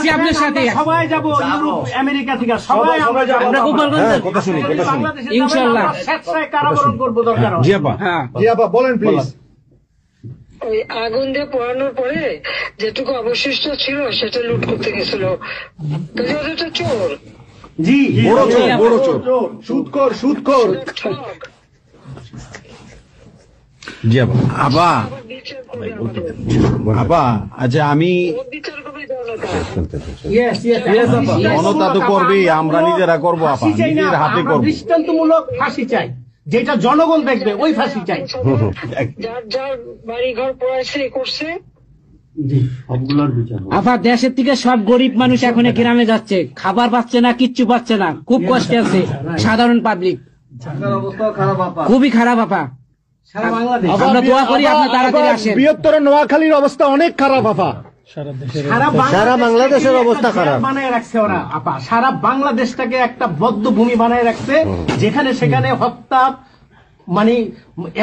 আছি আপনার সাথে, সবাই যাব ইউরোপ আমেরিকা থেকে সবাই আমরা যাব, আমরা গোপালগঞ্জে কথা শুনি ইনশাআল্লাহ স্বেচ্ছায় কারাবরণ করব দরকার হয়। জি আপা বলেন প্লিজ। ওই আগুন দিয়ে পোড়ানোর পরে যেটুকু অবশিষ্ট ছিল সেটা লুট করতে গেছিল, এটা চোর। জি বড় চোর সুদখোর। জি আপা। আপা আচ্ছা আমি জনতা তো করবেই, আমরা নিজেরা করবো আপা, নিজের হাতে করবো। দৃষ্টান্তমূলক ফাঁসি চাই, যেটা জনগণ দেখবে ওই ফাঁসি চাই। যার যার বাড়ি ঘর পোড়াইছে করছে। আফা দেশের থেকে সব গরিব মানুষ এখন গ্রামে যাচ্ছে, খাবার পাচ্ছে না, কিচ্ছু পাচ্ছে না, খুব কষ্টে আছে সাধারণ পাবলিক, খুবই খারাপ আপা। আমরা দোয়া করি আপনি তাড়াতাড়ি আসেন। বৃহত্তর নোয়াখালীর অবস্থা অনেক খারাপ আপা, সারা বাংলাদেশের অবস্থা খারাপ বানায় রাখছে ওরা আপা। সারা বাংলাদেশটাকে একটা বদ্ধ ভূমি বানায় রাখছে, যেখানে সেখানে হত্যা, মানে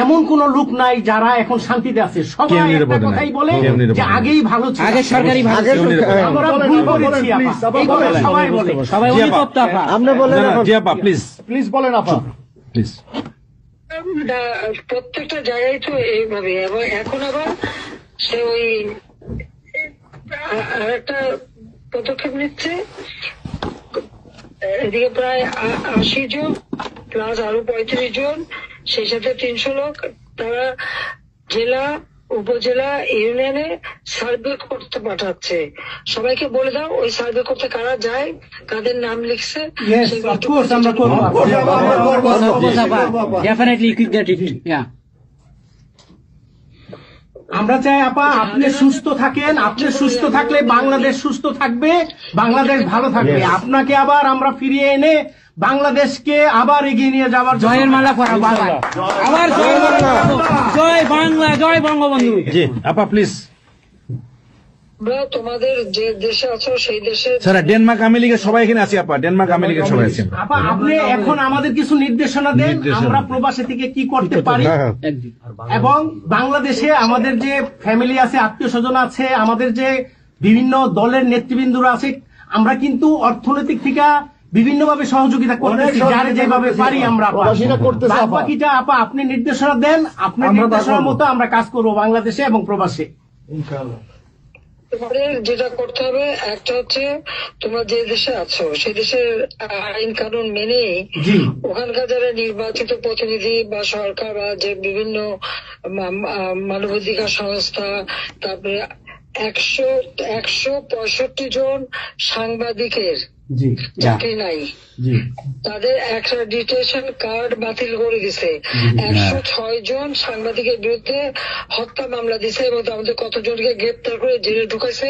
এমন কোন লোক নাই যারা এখন শান্তিতে আছে। সবাই একটা কথাই বলে যে আগেই ভালো ছিল, আগে সরকারি ভালো ছিল, আমরা ভুল করেছি আপা, এই কথা সবাই বলে, সবাই অনুতপ্ত আপা। আপনি বলেন জি আপা, প্লিজ বলেন আপা প্লিজ। প্রত্যেকটা জায়গায় তো এইভাবে, এবং এখন আবার সে ওই আর একটা পদক্ষেপ নিচ্ছে, এদিকে প্রায় 80 জন প্লাস আরো 35 জন, সেই সাথে 300 লোক, তারা জেলা উপজেলা ইউনিয়নে সার্ভে করতে পাঠাচ্ছে। সবাইকে বলে দাও ওই সার্ভে করতে কারা যায়, কাদের নাম লিখছে। আমরা চাই আপা আপনি সুস্থ থাকেন, আপনি সুস্থ থাকলে বাংলাদেশ সুস্থ থাকবে, বাংলাদেশ ভালো থাকবে। আপনাকে আবার আমরা ফিরিয়ে এনে বাংলাদেশকে আবার এগিয়ে নিয়ে যাওয়ার জয়ের মালা পরাবো, আবার জয়ের মালা পরাবো। জয় বাংলা, জয় বঙ্গবন্ধু। জি আপা প্লিজ। তোমাদের যে দেশে আছো সেই দেশে ডেনমার্ক আমেরিকা সবাই এখানে আছি আপা, ডেনমার্ক আমেরিকা সবাই আছি আপা। আপনি এখন আমাদের কিছু নির্দেশনা দেন, আমরা প্রবাসী থেকে কি করতে পারি, এবং বাংলাদেশে আমাদের যে ফ্যামিলি আছে, আত্মীয় স্বজন আছে, আমাদের যে বিভিন্ন দলের নেতৃবৃন্দরা আছে, আমরা কিন্তু অর্থনৈতিক থেকে বিভিন্ন ভাবে সহযোগিতা করতেছি, যার যেভাবে পারি আমরা। বাকিটা আপা আপনি নির্দেশনা দেন, আপনার নির্দেশনার মতো আমরা কাজ করবো বাংলাদেশে এবং প্রবাসে। তোমাদের যেটা করতে হবে, একটা হচ্ছে তোমরা যে দেশে আছো সেই দেশের আইন কানুন মেনে ওখানকার যারা নির্বাচিত প্রতিনিধি বা সরকার বা যে বিভিন্ন মানবাধিকার সংস্থা, তারপরে 165 জন সাংবাদিকের চাকরি নাই, তাদের অ্যাক্রেডিটেশন কার্ড বাতিল করে দিছে। 106 জন সাংবাদিকের বিরুদ্ধে হত্যা মামলা দিছে, এবং আমাদের কতজনকে গ্রেপ্তার করে জেলে ঢুকাইছে,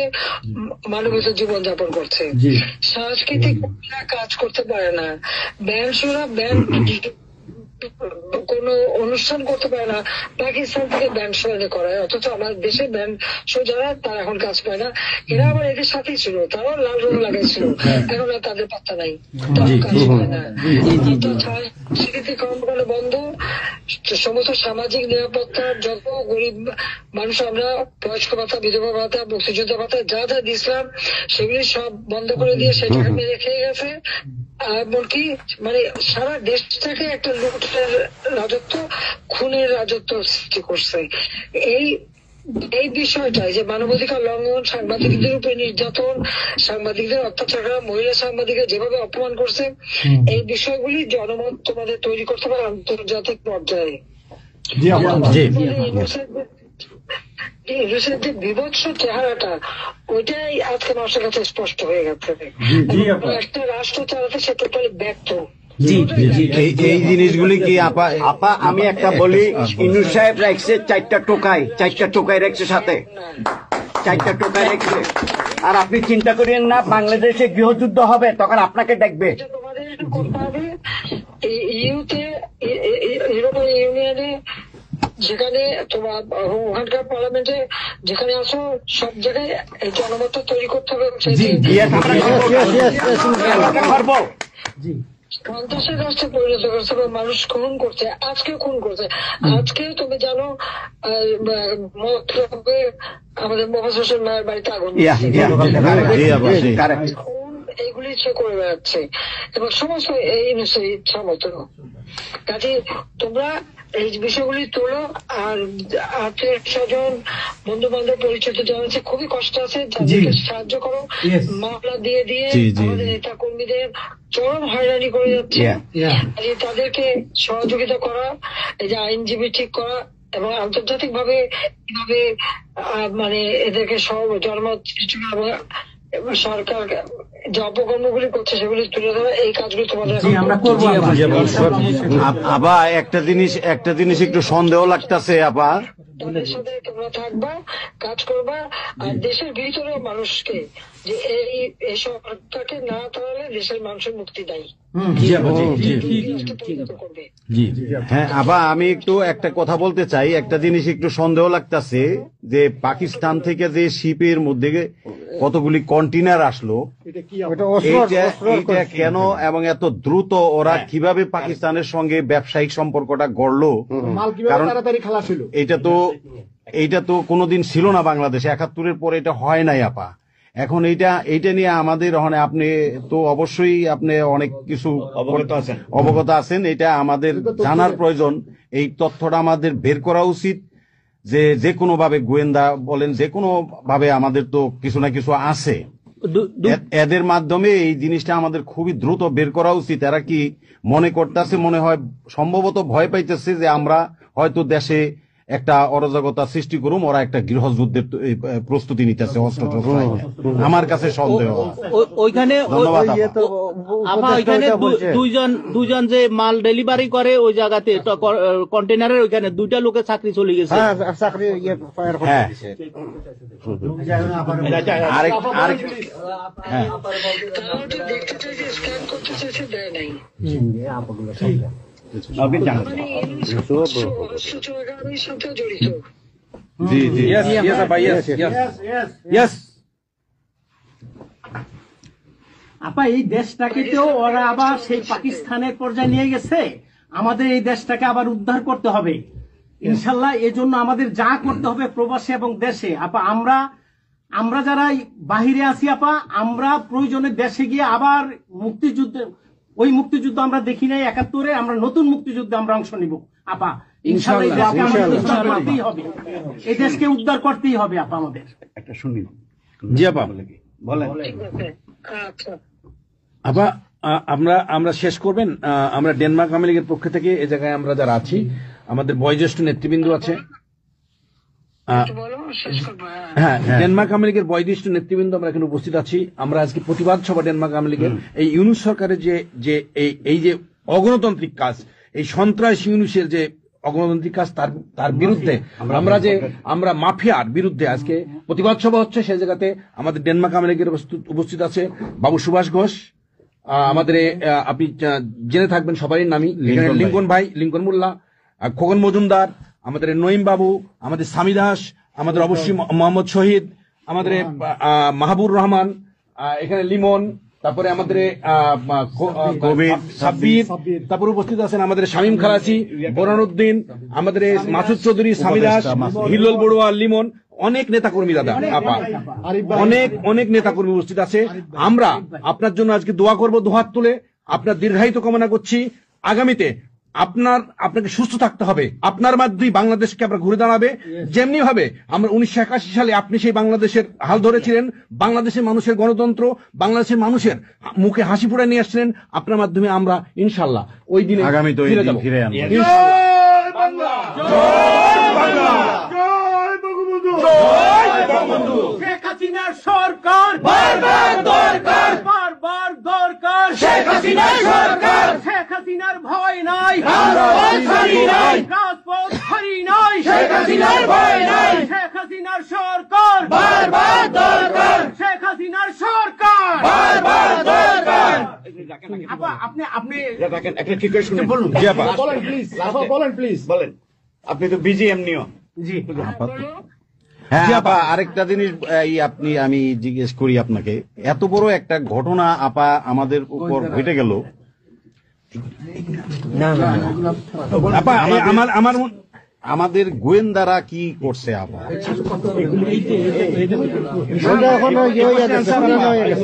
মানবিক জীবন যাপন করছে। সাংস্কৃতিক কাজ করতে পারে না, ব্যান্ড শোনা ব্যান্ড কোন অনুষ্ঠান করতে পারে না, পাকিস্তান থেকে ব্যান্ড শো এনে করায়, অথচ আমার দেশে ব্যান্ড শো যারা তারা এখন কাজ পায় না। এরা আবার এদের সাথেই ছিল, তারাও লাল রং লাগাইছিল, এখন আর তাদের পাত্তা নাই, কাজ পায় না। স্বীকৃতি কর্মকাণ্ড বন্ধ, সমস্ত সামাজিক নিরাপত্তার যত গরিব মানুষ আমরা বয়স্ক ভাতা, বিধবা ভাতা, মুক্তিযোদ্ধা ভাতা যা যা দিয়েছিলাম সেগুলি সব বন্ধ করে দিয়ে সেটাকে মেরে খেয়ে গেছে। এমনকি মানে সারা দেশটাকে একটা লুটের রাজত্ব, খুনের রাজত্ব সৃষ্টি করছে। এই বিষয়টাই যে মানবাধিকার লঙ্ঘন, সাংবাদিকদের উপরে নির্যাতন, সাংবাদিকদের অত্যাচার করা, মহিলা সাংবাদিকদের যেভাবে অপমান করছে, এই বিষয়গুলি জনমত তোমাদের তৈরি করতে পারে আন্তর্জাতিক পর্যায়ে। যে বিভৎস চেহারাটা, ওইটাই আজকে মানুষের কাছে স্পষ্ট হয়ে গেছে। একটা রাষ্ট্র চালাতে সে টোটালি ব্যর্থ। এই জিনিসগুলি কি আপা আমি একটা বলি, ইনু সাহেব রাখছে 4টা টোকাই রাখছে, সাথে 4টা টোকাই রাখছে। আর আপনি চিন্তা করেন না বাংলাদেশে গৃহযুদ্ধ হবে তখন আপনাকে দেখবে। তোমাদের করতে হবে ইউরোপিয়ান ইউনিয়নে, যেখানে তোমার ওখানকার পার্লামেন্টে যেখানে আসো, সব জায়গায় এই জনমত তৈরি করতে হবে। সন্ত্রাসের রাষ্ট্রে পরিণত করছে বা মানুষ খুন করছে, আজকে খুন করছে। আজকে তুমি জানো মতলবে আমাদের মোফাজ্জল হোসেন মায়ের বাড়িতে আগুন দিয়েছে। খুন এইগুলি সে করে বেড়াচ্ছে এবং সমস্ত এই ইচ্ছা মতো। কাজে তোমরা এই বিষয়গুলি তোলো, আর আত্মীয় স্বজন বন্ধু বান্ধব পরিচিত যারা আছে খুবই কষ্ট আছে, যাদেরকে সাহায্য করো। মামলা দিয়ে দিয়ে আমাদের নেতা কর্মীদের চরম হয়রানি করে যাচ্ছে। তাদেরকে সহযোগিতা করা, এই যে আইনজীবী ঠিক করা এবং আন্তর্জাতিক ভাবে কিভাবে মানে এদেরকে সব জন্ম এবং সরকার যে অপকর্মগুলি করছে সেগুলি তুলে ধরা, এই কাজগুলি তোমাদের আমরা করবো। আপা একটা জিনিস একটু সন্দেহ লাগতেছে আপা, তাদের সাথে তোমরা থাকবা, কাজ করবা, আর দেশের ভিতরে মানুষকে যে এই সরকারকে না তাহলে দেশের মানুষের মুক্তি দেয় করবে। হ্যাঁ আপা, আমি একটু একটা কথা বলতে চাই। একটা জিনিস একটু সন্দেহ লাগতেছে যে পাকিস্তান থেকে যে শিপের মধ্যে কতগুলি কন্টেনার আসলো, এইটা কেন এবং এত দ্রুত ওরা কিভাবে পাকিস্তানের সঙ্গে ব্যবসায়িক সম্পর্কটা গড়লো? কারণ এইটা তো কোনোদিন ছিল না বাংলাদেশে, 71-এর পরে এটা হয় নাই আপা। এখন এইটা নিয়ে আমাদের আপনি তো অবশ্যই আপনি অনেক কিছু অবগত আছেন, এটা আমাদের জানার প্রয়োজন। এই তথ্যটা আমাদের বের করা উচিত যে কোনো ভাবে, গোয়েন্দা বলেন, যে কোনো ভাবে আমাদের তো কিছু না কিছু আছে, এদের মাধ্যমে এই জিনিসটা আমাদের খুবই দ্রুত বের করা উচিত। এরা কি মনে করতেছে, মনে হয় সম্ভবত ভয় পাইতেছে যে আমরা হয়তো দেশে একটা অরাজকতা সৃষ্টি করুম, ওরা একটা গৃহযুদ্ধের প্রস্তুতি নিতেছে, অস্ত্র আমার কাছে সন্দেহ। ওইখানে দুইজন যে মাল ডেলিভারি করে ওই জায়গাতে কন্টেনারের ওইখানে 2টা লোকের চাকরি চলে গেছে। দেখতে চাইছে, স্ক্যান করতে চাইছে, দেয় নাই। সাথে জড়িত। আপা এই দেশটাকে তো ওরা আবার সেই পাকিস্তানের পর্যায়ে নিয়ে গেছে, আমাদের এই দেশটাকে আবার উদ্ধার করতে হবে ইনশাল্লাহ। এজন্য আমাদের যা করতে হবে প্রবাসী এবং দেশে, আপা আমরা যারা বাহিরে আছি আপা, আমরা প্রয়োজনে দেশে গিয়ে আবার ওই মুক্তিযুদ্ধ আমরা দেখি নাই 71-এ, আমরা নতুন মুক্তিযুদ্ধে আমরা অংশ নিব আপা ইনশাল্লাহ। এই দেশকে উদ্ধার করতেই হবে আপা আমাদের। একটা শুনি। জি আপা বলেন। আপা আমরা শেষ করবেন। আমরা ডেনমার্ক আওয়ামী লীগের পক্ষ থেকে এই জায়গায় আমরা যারা আছি, আমাদের বয়োজ্যেষ্ঠ নেতৃবৃন্দ আছে। হ্যাঁ, ডেনমার্ক আওয়ামী লীগের বয়োজ্যেষ্ঠ নেতৃবৃন্দ আমরা এখানে উপস্থিত আছি। আমরা আজকে প্রতিবাদ সভা ডেনমার্ক আওয়ামী লীগের এই ইউনুস সরকারের এই যে অগণতান্ত্রিক কাজ, এই সন্ত্রাস ইউনুসের যে অগণতান্ত্রিক কাজ, তার বিরুদ্ধে আমরা মাফিয়ার বিরুদ্ধে আজকে প্রতিবাদ সভা হচ্ছে। সেই জায়গাতে আমাদের ডেনমার্ক আওয়ামী লীগের উপস্থিত আছে বাবু সুভাষ ঘোষ, আমাদের আপনি জেনে থাকবেন সবারই নামই, লিঙ্কন ভাই, লিঙ্কন মোল্লা, খোকন মজুমদার, আমাদের নঈম বাবু, আমাদের স্বামী দাস, আমাদের অবশ্যই মোহাম্মদ শহীদ, আমাদের মাহবুর রহমান, এখানে লিমন, তারপরে আমাদের সাব্বির, তারপর উপস্থিত আছেন আমাদের শামীম খালাসি, বোরানুদ্দিন, আমাদের মাসুদ চৌধুরী, স্বামী দাস, হিল্লোল বড়ুয়া, লিমন, অনেক নেতাকর্মী দাদা আপা, অনেক নেতাকর্মী উপস্থিত আছে। আমরা আপনার জন্য আজকে দোয়া করব, দুহাত তুলে আপনার দীর্ঘায়িত কামনা করছি। আগামীতে আপনাকে সুস্থ থাকতে হবে, আপনার মাধ্যমে বাংলাদেশকে আমরা ঘুরে দাঁড়াবে। যেমনি ভাবে আমরা 1981 সালে আপনি সেই বাংলাদেশের হাল ধরেছিলেন, বাংলাদেশের মানুষের গণতন্ত্র, বাংলাদেশের মানুষের মুখে হাসি ফুটে নিয়ে আসছিলেন, আপনার মাধ্যমে আমরা ইনশাল্লাহ ওই দিনে আগামীতে ফিরে আনবো। শেখ হাসিনার সরকার বারবার দরকার, বারবার দরকার। শেখ হাসিনার সরকার, শেখ হাসিনার ভয় নাই, রাজপথ ছাড়ি নাই, রাজপথ ছাড়ি নাই। শেখ হাসিনার ভয় নাই, শেখ হাসিনার সরকার বারবার দরকার, শেখ হাসিনার সরকার বারবার দরকার। আপনি একটা ঠিক করে শুনে বলুন। বলেন প্লিজ, বলেন প্লিজ, বলেন। আপনি তো বিজি এমনিও। জি হ্যাঁ আপা, আরেকটা জিনিস আমি জিজ্ঞেস করি আপনাকে, এত বড় একটা ঘটনা আপা আমাদের উপর ঘটে গেল, আপা আমার আমাদের গোয়েন্দারা কি করছে আপা?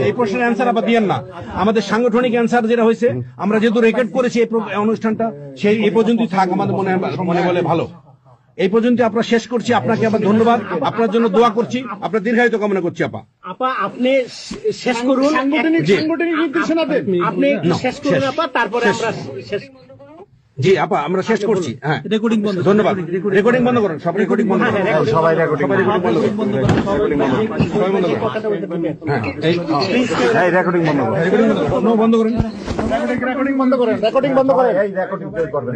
এই প্রশ্নের অ্যান্সার আবার দিয়েন না। আমাদের সাংগঠনিক অ্যান্সার যেটা হয়েছে, আমরা যেহেতু রেকর্ড করেছি এই অনুষ্ঠানটা, সেই এই পর্যন্তই থাক, আমাদের মনে বলে ভালো। এই পর্যন্ত আপনারা শেষ করছি। আপনাকে আবার ধন্যবাদ, আপনার জন্য দোয়া করছি, আপনার দীর্ঘায়িত কামনা করছি। আপা আপনি শেষ করুন, সাংগঠনিক নির্দেশনা দেন, আপনি শেষ করুন আপা, তারপরে আমরা শেষ। জি আপা, আমরা শেষ করছি। হ্যাঁ, রেকর্ডিং বন্ধ। ধন্যবাদ। রেকর্ডিং বন্ধ করুন, সব রেকর্ডিং বন্ধ করুন, সবাই রেকর্ডিং বন্ধ করুন, সবাই বন্ধ করুন, সবাই বন্ধ করুন। হ্যাঁ, এই রেকর্ডিং বন্ধ করুন, রেকর্ডিং বন্ধ করুন, রেকর্ডিং বন্ধ করেন, রেকর্ডিং বন্ধ করেন, এই রেকর্ডিং করবেন।